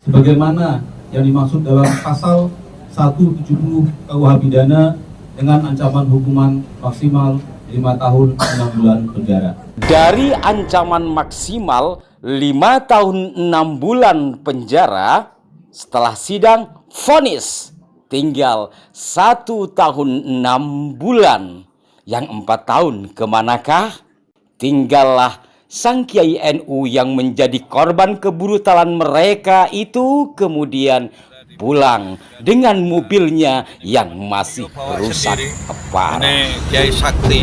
sebagaimana yang dimaksud dalam pasal 170 KUH pidana dengan ancaman hukuman maksimal 5 tahun 6 bulan penjara. Dari ancaman maksimal 5 tahun 6 bulan penjara, setelah sidang vonis tinggal 1 tahun 6 bulan. Yang 4 tahun kemanakah? Tinggallah sang Kiai NU yang menjadi korban kebrutalan mereka itu kemudian pulang dengan mobilnya yang masih rusak parah. Ini Kiai Sakti.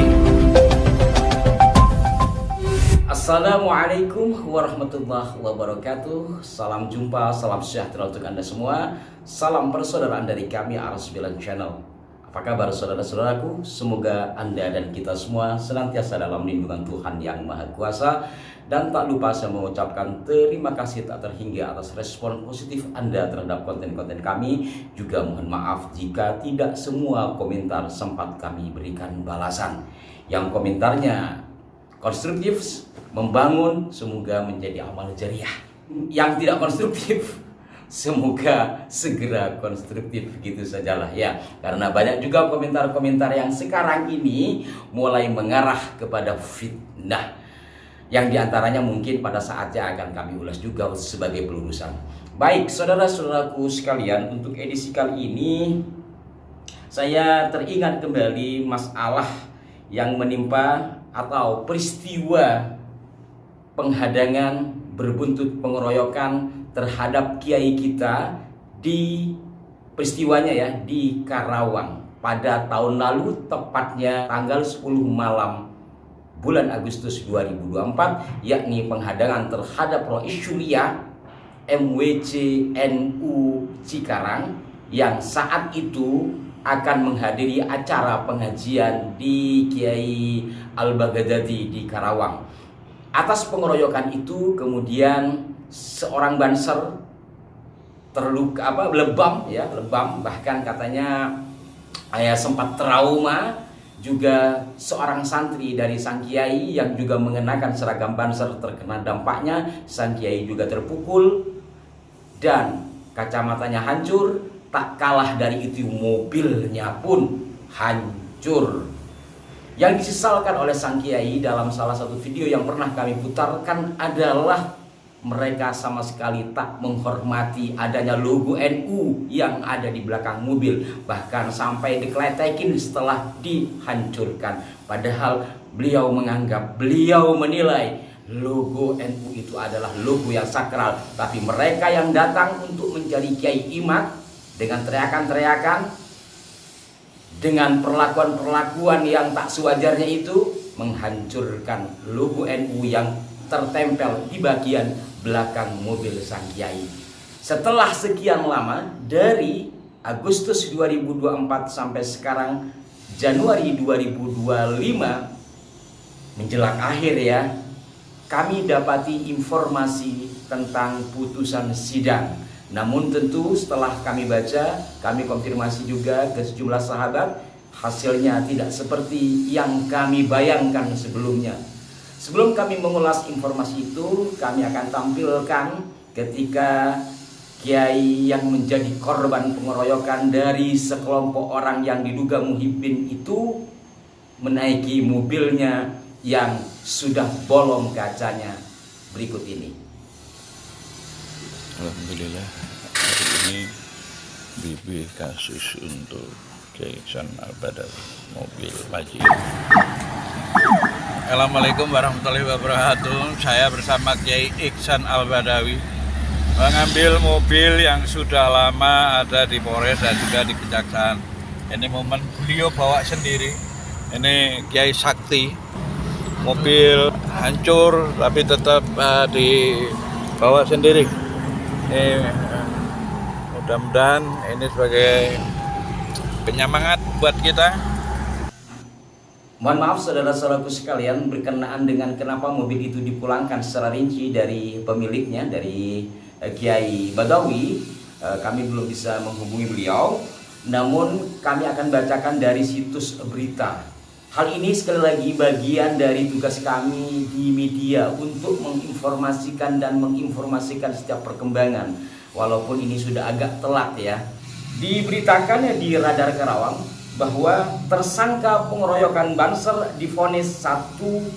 Assalamualaikum warahmatullahi wabarakatuh. Salam jumpa, salam sejahtera untuk Anda semua. Salam persaudaraan dari kami Aras9 Channel. Apa kabar saudara-saudaraku? Semoga Anda dan kita semua senantiasa dalam lindungan Tuhan Yang Maha Kuasa. Dan tak lupa saya mengucapkan terima kasih tak terhingga atas respon positif Anda terhadap konten-konten kami. Juga mohon maaf jika tidak semua komentar sempat kami berikan balasan. Yang komentarnya konstruktif, membangun, semoga menjadi amal jariah. Yang tidak konstruktif, semoga segera konstruktif, gitu sajalah ya. Karena banyak juga komentar-komentar yang sekarang ini mulai mengarah kepada fitnah, yang diantaranya mungkin pada saatnya akan kami ulas juga sebagai pelurusan. Baik saudara-saudaraku sekalian, untuk edisi kali ini saya teringat kembali masalah yang menimpa atau peristiwa penghadangan berbuntut pengeroyokan terhadap kiai kita di peristiwanya ya di Karawang pada tahun lalu, tepatnya tanggal 10 malam bulan Agustus 2024, yakni penghadangan terhadap Rois Syuriah MWC NU Cikarang yang saat itu akan menghadiri acara pengajian di Kiai Al-Baghdadi di Karawang. Atas pengeroyokan itu kemudian seorang banser terluka lebam, bahkan katanya sempat trauma. Juga seorang santri dari sang kiai yang juga mengenakan seragam banser terkena dampaknya. Sang kiai juga terpukul dan kacamatanya hancur. Tak kalah dari itu, mobilnya pun hancur. Yang disesalkan oleh sang kiai dalam salah satu video yang pernah kami putarkan adalah mereka sama sekali tak menghormati adanya logo NU yang ada di belakang mobil. Bahkan sampai dikletekin setelah dihancurkan. Padahal beliau menilai logo NU itu adalah logo yang sakral. Tapi mereka yang datang untuk mencari Kiai Imad dengan teriakan-teriakan, dengan perlakuan-perlakuan yang tak sewajarnya itu, menghancurkan logo NU yang tertempel di bagian belakang mobil sang kiai. Setelah sekian lama, dari Agustus 2024 sampai sekarang Januari 2025 menjelang akhir ya, kami dapati informasi tentang putusan sidang. Namun tentu setelah kami baca, kami konfirmasi juga ke sejumlah sahabat, hasilnya tidak seperti yang kami bayangkan sebelumnya. Sebelum kami mengulas informasi itu, kami akan tampilkan ketika kiai yang menjadi korban pengeroyokan dari sekelompok orang yang diduga muhibbin itu menaiki mobilnya yang sudah bolong kacanya. Berikut ini. Alhamdulillah, hari ini BB kasus untuk Kiai Ihsan Al-Badawi, mobil Maji. Assalamualaikum warahmatullahi wabarakatuh. Saya bersama Kiai Ihsan Al-Badawi mengambil mobil yang sudah lama ada di Polres dan juga di Kejaksaan. Ini momen beliau bawa sendiri. Ini Kiai Sakti, mobil hancur tapi tetap dibawa sendiri. Mudah-mudahan ini sebagai penyemangat buat kita. Mohon maaf saudara-saudaraku sekalian, berkenaan dengan kenapa mobil itu dipulangkan secara rinci dari pemiliknya, dari Kiai Badawi, kami belum bisa menghubungi beliau. Namun kami akan bacakan dari situs berita. Hal ini sekali lagi bagian dari tugas kami di media untuk menginformasikan dan menginformasikan setiap perkembangan. walaupun ini sudah agak telat ya. Diberitakan di Radar Karawang bahwa tersangka pengeroyokan Banser divonis 1,5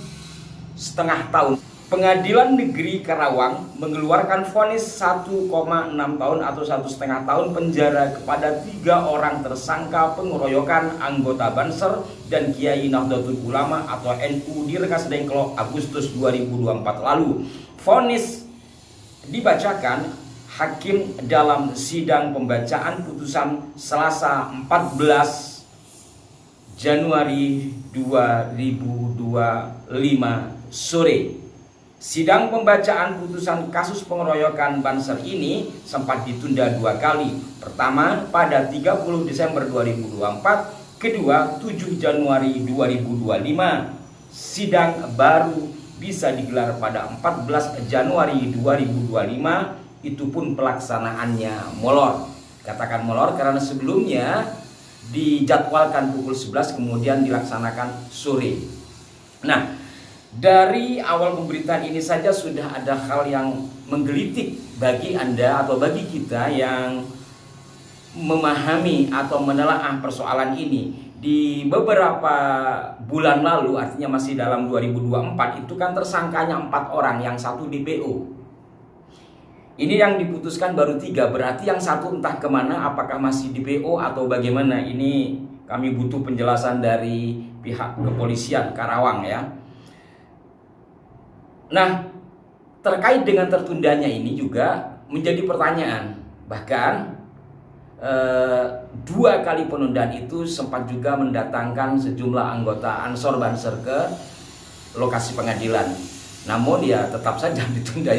tahun. Pengadilan Negeri Karawang mengeluarkan vonis 1,6 tahun atau 1,5 tahun penjara kepada 3 orang tersangka pengeroyokan anggota Banser dan Kiai Nahdlatul Ulama atau NU di Rengas Dengklok Agustus 2024 lalu. Vonis dibacakan hakim dalam sidang pembacaan putusan Selasa 14 Januari 2025 sore. Sidang pembacaan putusan kasus pengeroyokan Banser ini sempat ditunda 2 kali. Pertama pada 30 Desember 2024, kedua 7 Januari 2025. Sidang baru bisa digelar pada 14 Januari 2025, itu pun pelaksanaannya molor. Katakan molor karena sebelumnya dijadwalkan pukul 11 kemudian dilaksanakan sore. Nah, dari awal pemberitaan ini saja sudah ada hal yang menggelitik bagi Anda atau bagi kita yang memahami atau menelaah persoalan ini. Di beberapa bulan lalu, artinya masih dalam 2024, itu kan tersangkanya 4 orang, yang 1 DPO. Ini yang diputuskan baru 3, berarti yang 1 entah kemana, apakah masih DPO atau bagaimana. Ini kami butuh penjelasan dari pihak kepolisian Karawang ya. Nah, terkait dengan tertundanya ini juga menjadi pertanyaan. Bahkan 2 kali penundaan itu sempat juga mendatangkan sejumlah anggota Ansor Banser ke lokasi pengadilan. Namun ya tetap saja ditunda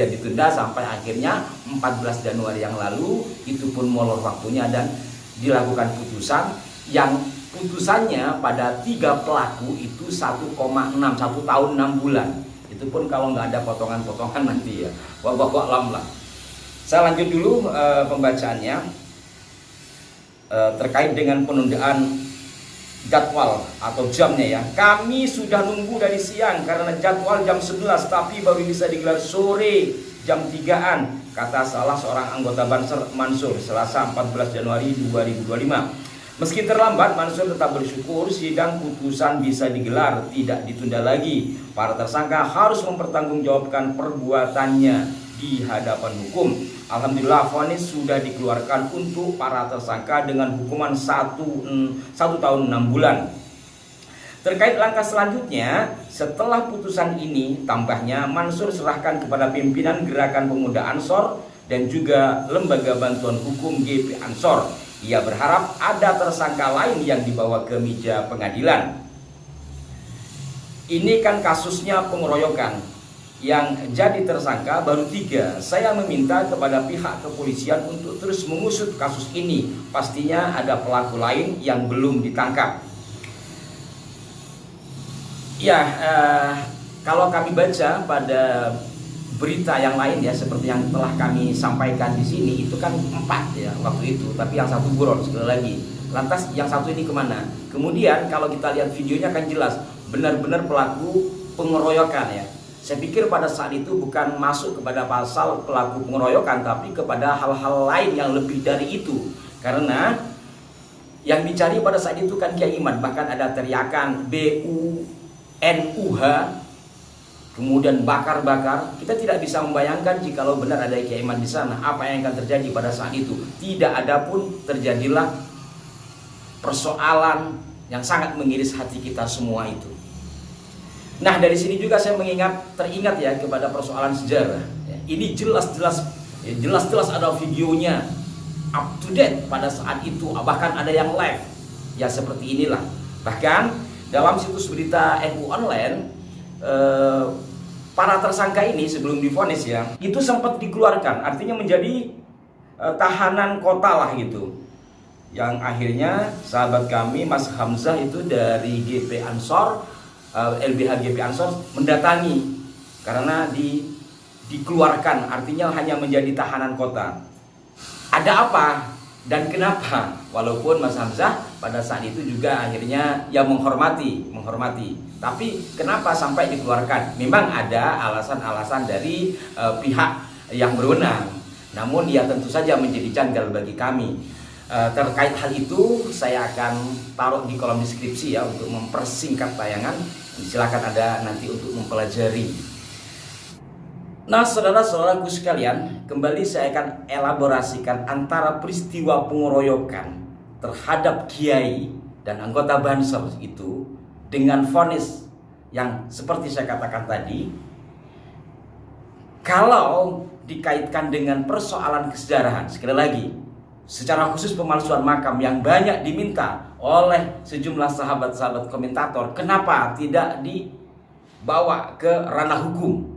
sampai akhirnya 14 Januari yang lalu, itu pun molor waktunya dan dilakukan putusan yang putusannya pada 3 pelaku itu 1,6, 1 tahun 6 bulan. Itu pun kalau nggak ada potongan-potongan nanti ya, wallahu a'lam lah. Saya lanjut dulu pembacaannya terkait dengan penundaan jadwal atau jamnya ya. Kami sudah nunggu dari siang karena jadwal jam 11 tapi baru bisa digelar sore jam 3-an, kata salah seorang anggota Banser Mansur Selasa 14 Januari 2025. Meski terlambat, Mansur tetap bersyukur sidang putusan bisa digelar, tidak ditunda lagi. Para tersangka harus mempertanggungjawabkan perbuatannya di hadapan hukum. Alhamdulillah, vonis sudah dikeluarkan untuk para tersangka dengan hukuman 1 tahun 6 bulan. Terkait langkah selanjutnya, setelah putusan ini, tambahnya Mansur serahkan kepada pimpinan Gerakan Pemuda Ansor dan juga Lembaga Bantuan Hukum GP Ansor. Ia berharap ada tersangka lain yang dibawa ke meja pengadilan. Ini kan kasusnya pengeroyokan, yang jadi tersangka baru 3. Saya meminta kepada pihak kepolisian untuk terus mengusut kasus ini. Pastinya ada pelaku lain yang belum ditangkap. Ya, kalau kami baca pada berita yang lain ya, seperti yang telah kami sampaikan di sini, itu kan 4 ya waktu itu, tapi yang 1 buron sekali lagi. Lantas yang 1 ini kemana? Kemudian kalau kita lihat videonya kan jelas benar-benar pelaku pengeroyokan ya. Saya pikir pada saat itu bukan masuk kepada pasal pelaku pengeroyokan, tapi kepada hal-hal lain yang lebih dari itu. Karena yang dicari pada saat itu kan Kiai Iman, bahkan ada teriakan BUNUH, kemudian bakar-bakar. Kita tidak bisa membayangkan jikalau benar ada Kiai Iman di sana, apa yang akan terjadi pada saat itu. Tidak ada pun terjadilah persoalan yang sangat mengiris hati kita semua itu. Nah, dari sini juga saya teringat ya kepada persoalan sejarah. Ini jelas-jelas ada videonya, up to date pada saat itu, bahkan ada yang live. Ya seperti inilah. Bahkan dalam situs berita NU Online, para tersangka ini sebelum divonis ya, itu sempat dikeluarkan, artinya menjadi tahanan kota lah gitu. Yang akhirnya sahabat kami Mas Hamzah itu dari GP Ansor, LBH GP Ansor mendatangi karena dikeluarkan, artinya hanya menjadi tahanan kota. Ada apa dan kenapa? Walaupun Mas Hamzah pada saat itu juga akhirnya ya menghormati. Tapi kenapa sampai dikeluarkan? Memang ada alasan-alasan dari pihak yang berwenang. Namun ya tentu saja menjadi janggal bagi kami. Terkait hal itu saya akan taruh di kolom deskripsi ya untuk mempersingkat tayangan. Silakan Anda nanti untuk mempelajari. Nah, saudara-saudaraku sekalian, kembali saya akan elaborasikan antara peristiwa pengeroyokan terhadap kiai dan anggota Banser itu dengan vonis yang seperti saya katakan tadi. Kalau dikaitkan dengan persoalan kesejarahan, sekali lagi, secara khusus pemalsuan makam yang banyak diminta oleh sejumlah sahabat-sahabat komentator, kenapa tidak dibawa ke ranah hukum?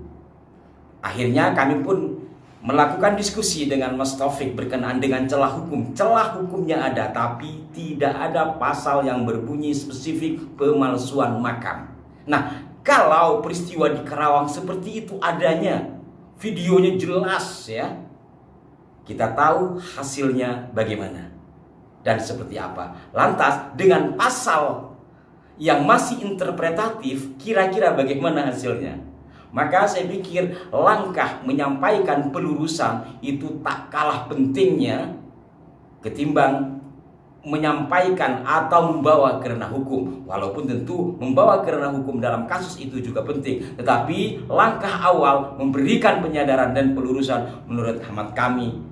Akhirnya kami pun melakukan diskusi dengan Mas Taufik berkenaan dengan celah hukum. Celah hukumnya ada, tapi tidak ada pasal yang berbunyi spesifik pemalsuan makam. Nah, kalau peristiwa di Karawang seperti itu adanya, videonya jelas ya, kita tahu hasilnya bagaimana dan seperti apa. Lantas dengan pasal yang masih interpretatif, kira-kira bagaimana hasilnya? Maka saya pikir langkah menyampaikan pelurusan itu tak kalah pentingnya ketimbang menyampaikan atau membawa ke ranah hukum. Walaupun tentu membawa ke ranah hukum dalam kasus itu juga penting, tetapi langkah awal memberikan penyadaran dan pelurusan menurut hemat kami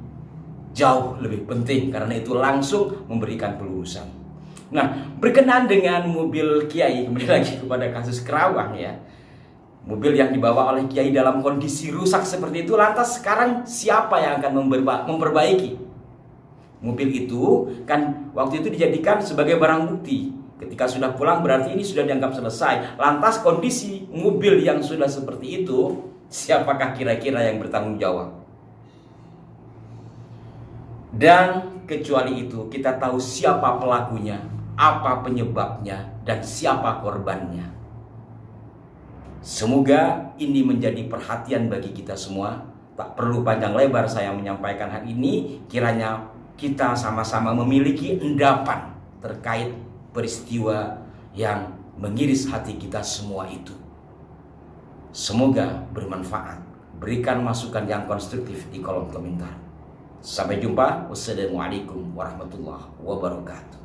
jauh lebih penting, karena itu langsung memberikan pelurusan. Nah, berkenaan dengan mobil Kiai, kembali lagi kepada kasus Karawang ya. Mobil yang dibawa oleh Kiai dalam kondisi rusak seperti itu, lantas sekarang siapa yang akan memperbaiki? Mobil itu kan waktu itu dijadikan sebagai barang bukti. Ketika sudah pulang berarti ini sudah dianggap selesai. Lantas kondisi mobil yang sudah seperti itu, siapakah kira-kira yang bertanggung jawab? Dan kecuali itu kita tahu siapa pelakunya, apa penyebabnya, dan siapa korbannya. Semoga ini menjadi perhatian bagi kita semua. Tak perlu panjang lebar saya menyampaikan hal ini. Kiranya kita sama-sama memiliki endapan terkait peristiwa yang mengiris hati kita semua itu. Semoga bermanfaat. Berikan masukan yang konstruktif di kolom komentar. Sampai jumpa. Wassalamualaikum warahmatullahi wabarakatuh.